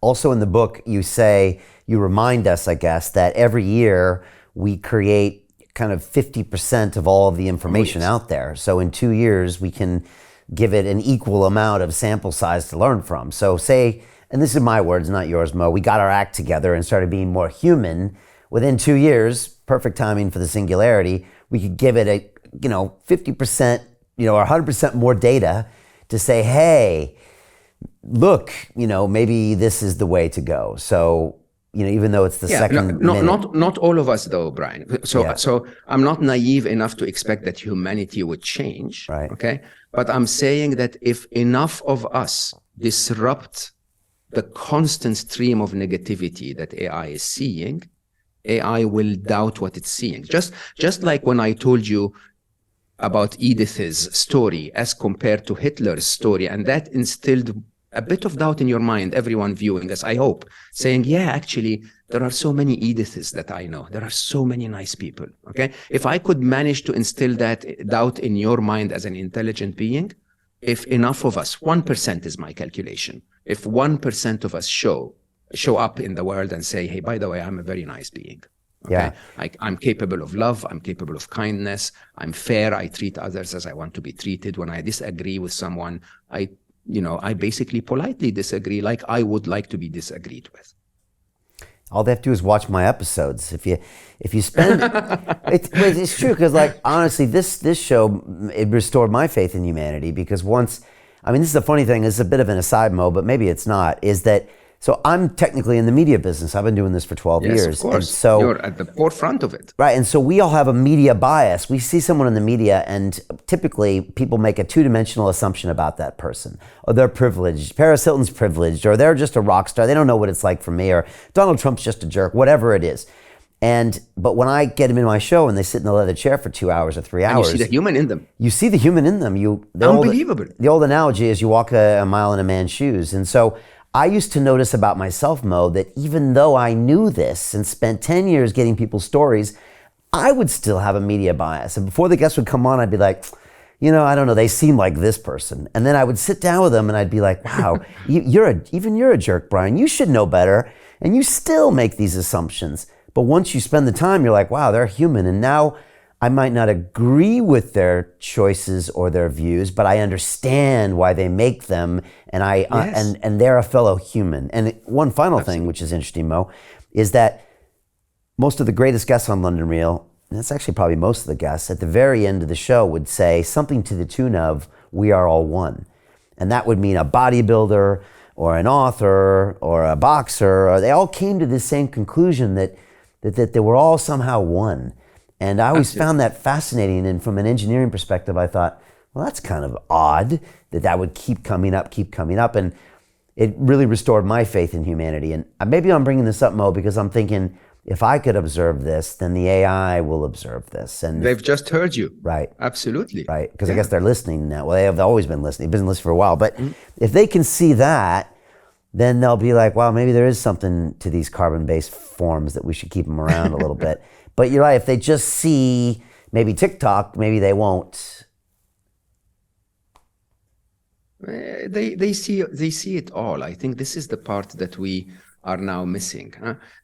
Also in the book, you remind us, I guess, that every year we create kind of 50% of all of the information out there. So in 2 years, we can give it an equal amount of sample size to learn from. So say, and this is my words, not yours, Mo, we got our act together and started being more human. Within 2 years, perfect timing for the singularity, we could give it a, 50%, or 100% more data to say, hey, look, maybe this is the way to go. So, even though it's the second minute. Not all of us though, Brian. So I'm not naive enough to expect that humanity would change. Right. Okay. But I'm saying that if enough of us disrupt the constant stream of negativity that AI is seeing, AI will doubt what it's seeing. Just like when I told you about Edith's story as compared to Hitler's story, and that instilled a bit of doubt in your mind, everyone viewing us, I hope, saying, yeah, actually, there are so many Ediths that I know. There are so many nice people, okay? If I could manage to instill that doubt in your mind as an intelligent being, if enough of us, 1% is my calculation, if 1% of us show up in the world and say, hey, by the way, I'm a very nice being. Okay? Yeah. I'm capable of love. I'm capable of kindness. I'm fair. I treat others as I want to be treated. When I disagree with someone, I basically politely disagree like I would like to be disagreed with. All they have to do is watch my episodes. If you spend, it's true, because honestly, this show, it restored my faith in humanity, because this is the funny thing, this is a bit of an aside, Mo, but maybe it's not, is that, so I'm technically in the media business. I've been doing this for 12 years. Yes, of course. And so, you're at the forefront of it. Right, and so we all have a media bias. We see someone in the media, and typically people make a two-dimensional assumption about that person. Or they're privileged, Paris Hilton's privileged, or they're just a rock star. They don't know what it's like for me, or Donald Trump's just a jerk, whatever it is. But when I get them in my show and they sit in the leather chair for 2 hours or 3 hours. And you see the human in them. You see the human in them. Unbelievable. The old analogy is you walk a mile in a man's shoes. And so I used to notice about myself, Mo, that even though I knew this and spent 10 years getting people's stories, I would still have a media bias. And before the guests would come on, I'd be like, I don't know, they seem like this person. And then I would sit down with them and I'd be like, wow, you're a jerk, Brian. You should know better. And you still make these assumptions. But once you spend the time, you're like, wow, they're human. And now I might not agree with their choices or their views, but I understand why they make them, and and they're a fellow human. And one final thing, which is interesting, Mo, is that most of the greatest guests on London Real, and it's actually probably most of the guests, at the very end of the show would say something to the tune of, we are all one. And that would mean a bodybuilder or an author or a boxer, or they all came to the same conclusion that they were all somehow one. And I always found that fascinating. And from an engineering perspective, I thought, well, that's kind of odd that would keep coming up. And it really restored my faith in humanity. And maybe I'm bringing this up, Mo, because I'm thinking, if I could observe this, then the AI will observe this. And they've just heard you. Right. Absolutely. Right. Because I guess they're listening now. Well, they have always been listening. They've been listening for a while. But if they can see that, then they'll be like, wow, maybe there is something to these carbon-based forms that we should keep them around a little bit. But you're right, if they just see maybe TikTok, maybe they won't. They see it all. I think this is the part that we are now missing.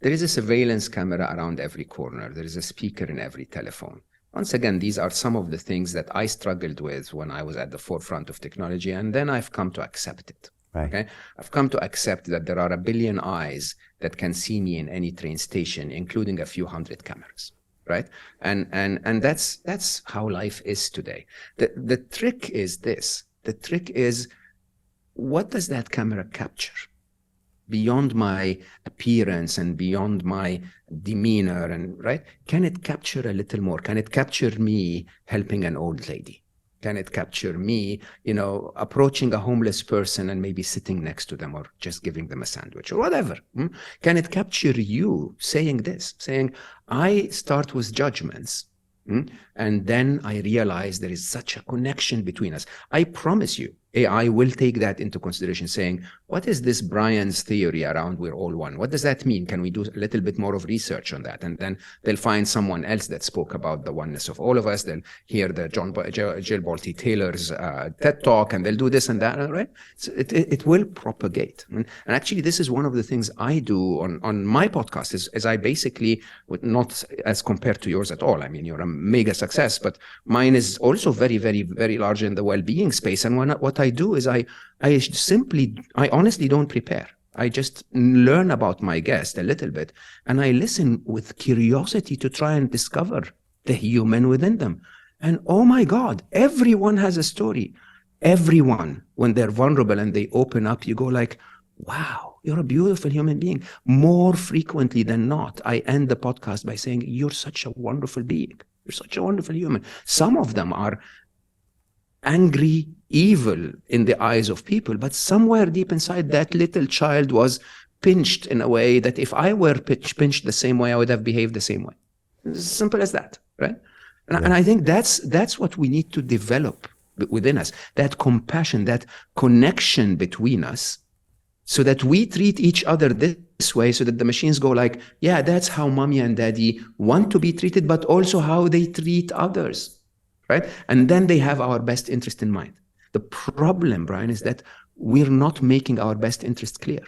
There is a surveillance camera around every corner. There is a speaker in every telephone. Once again, these are some of the things that I struggled with when I was at the forefront of technology, and then I've come to accept it. Right. Okay, I've come to accept that there are a billion eyes that can see me in any train station, including a few hundred cameras, right? And that's how life is today. The trick is this. The trick is, what does that camera capture? Beyond my appearance and beyond my demeanor, and right? Can it capture a little more? Can it capture me helping an old lady? Can it capture me, approaching a homeless person and maybe sitting next to them or just giving them a sandwich or whatever? Can it capture you saying this, saying, I start with judgments, and then I realize there is such a connection between us. I promise you, AI will take that into consideration, saying, what is this Brian's theory around we're all one? What does that mean? Can we do a little bit more of research on that? And then they'll find someone else that spoke about the oneness of all of us. They'll hear the Jill Bolte Taylor's TED Talk, and they'll do this and that, right? So it will propagate. And actually, this is one of the things I do on my podcast is I basically, not as compared to yours at all. I mean, you're a mega success, but mine is also very, very, very large in the well-being space. And what I do is I honestly don't prepare. I just learn about my guest a little bit, and I listen with curiosity to try and discover the human within them. And oh my God, everyone has a story. Everyone, when they're vulnerable and they open up, you go like, wow, you're a beautiful human being. More frequently than not, I end the podcast by saying, you're such a wonderful being. You're such a wonderful human. Some of them are angry, evil in the eyes of people, but somewhere deep inside, that little child was pinched in a way that if I were pinched the same way, I would have behaved the same way. It's as simple as that, right? And I think that's what we need to develop within us, that compassion, that connection between us, so that we treat each other this way, so that the machines go like, yeah, that's how mommy and daddy want to be treated, but also how they treat others, right? And then they have our best interest in mind. The problem, Brian, is that we're not making our best interest clear,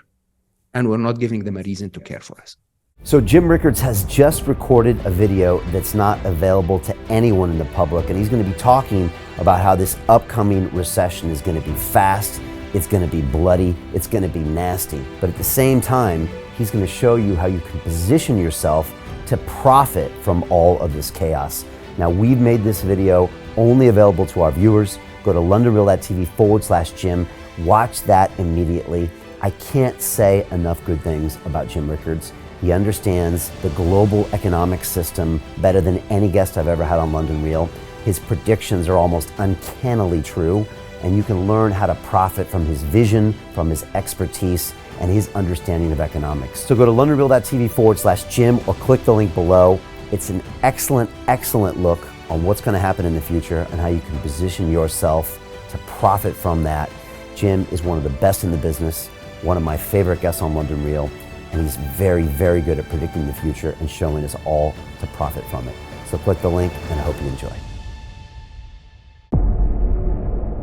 and we're not giving them a reason to care for us. So Jim Rickards has just recorded a video that's not available to anyone in the public, and he's going to be talking about how this upcoming recession is going to be fast, it's going to be bloody, it's going to be nasty. But at the same time, he's going to show you how you can position yourself to profit from all of this chaos. Now, we've made this video only available to our viewers. Go to londonreal.tv/Jim. Watch that immediately. I can't say enough good things about Jim Rickards. He understands the global economic system better than any guest I've ever had on London Real. His predictions are almost uncannily true, and you can learn how to profit from his vision, from his expertise, and his understanding of economics. So go to londonreal.tv/Jim or click the link below. It's an excellent, excellent look on what's going to happen in the future and how you can position yourself to profit from that. Jim is one of the best in the business, one of my favorite guests on London Real, and he's very, very good at predicting the future and showing us all to profit from it. So click the link, and I hope you enjoy.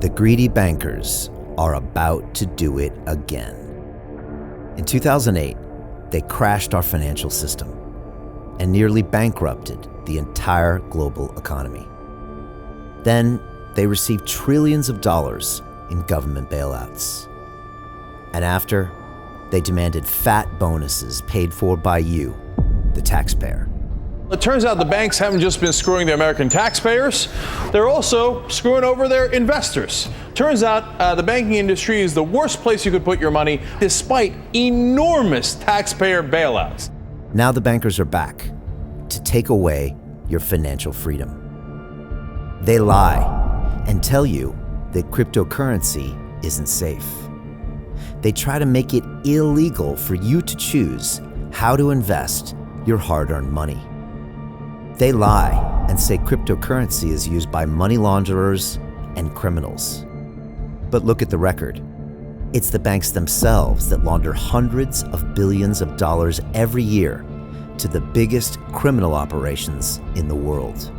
The greedy bankers are about to do it again. In 2008, they crashed our financial system and nearly bankrupted the entire global economy. Then they received trillions of dollars in government bailouts. And after, they demanded fat bonuses paid for by you, the taxpayer. It turns out the banks haven't just been screwing the American taxpayers, they're also screwing over their investors. Turns out the banking industry is the worst place you could put your money, despite enormous taxpayer bailouts. Now the bankers are back to take away your financial freedom. They lie and tell you that cryptocurrency isn't safe. They try to make it illegal for you to choose how to invest your hard-earned money. They lie and say cryptocurrency is used by money launderers and criminals. But look at the record. It's the banks themselves that launder hundreds of billions of dollars every year to the biggest criminal operations in the world.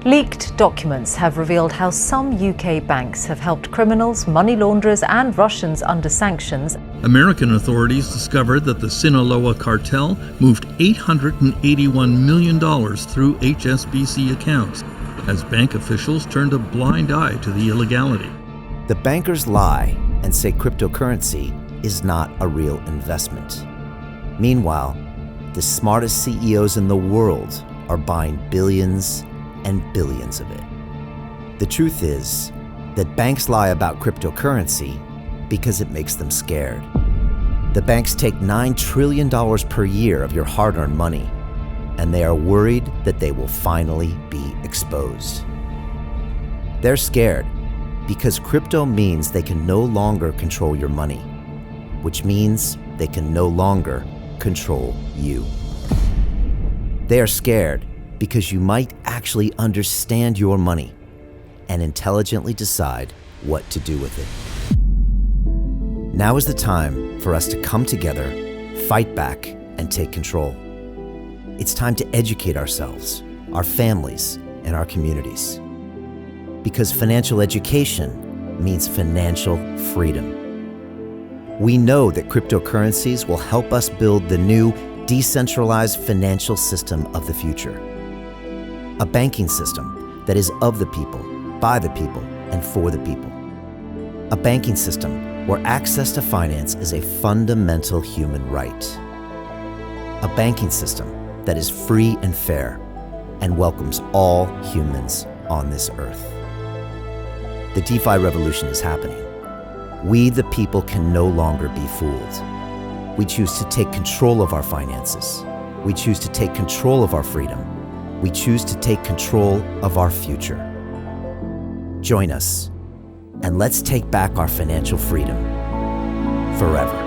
Leaked documents have revealed how some UK banks have helped criminals, money launderers and Russians under sanctions. American authorities discovered that the Sinaloa cartel moved $881 million through HSBC accounts as bank officials turned a blind eye to the illegality. The bankers lie and say cryptocurrency is not a real investment. Meanwhile, the smartest CEOs in the world are buying billions and billions of it. The truth is that banks lie about cryptocurrency because it makes them scared. The banks take $9 trillion per year of your hard-earned money, and they are worried that they will finally be exposed. They're scared because crypto means they can no longer control your money, which means they can no longer control you. They are scared because you might actually understand your money and intelligently decide what to do with it. Now is the time for us to come together, fight back, and take control. It's time to educate ourselves, our families, and our communities. Because financial education means financial freedom. We know that cryptocurrencies will help us build the new decentralized financial system of the future. A banking system that is of the people, by the people, and for the people. A banking system where access to finance is a fundamental human right. A banking system that is free and fair and welcomes all humans on this earth. The DeFi revolution is happening. We, the people, can no longer be fooled. We choose to take control of our finances. We choose to take control of our freedom. We choose to take control of our future. Join us, and let's take back our financial freedom forever.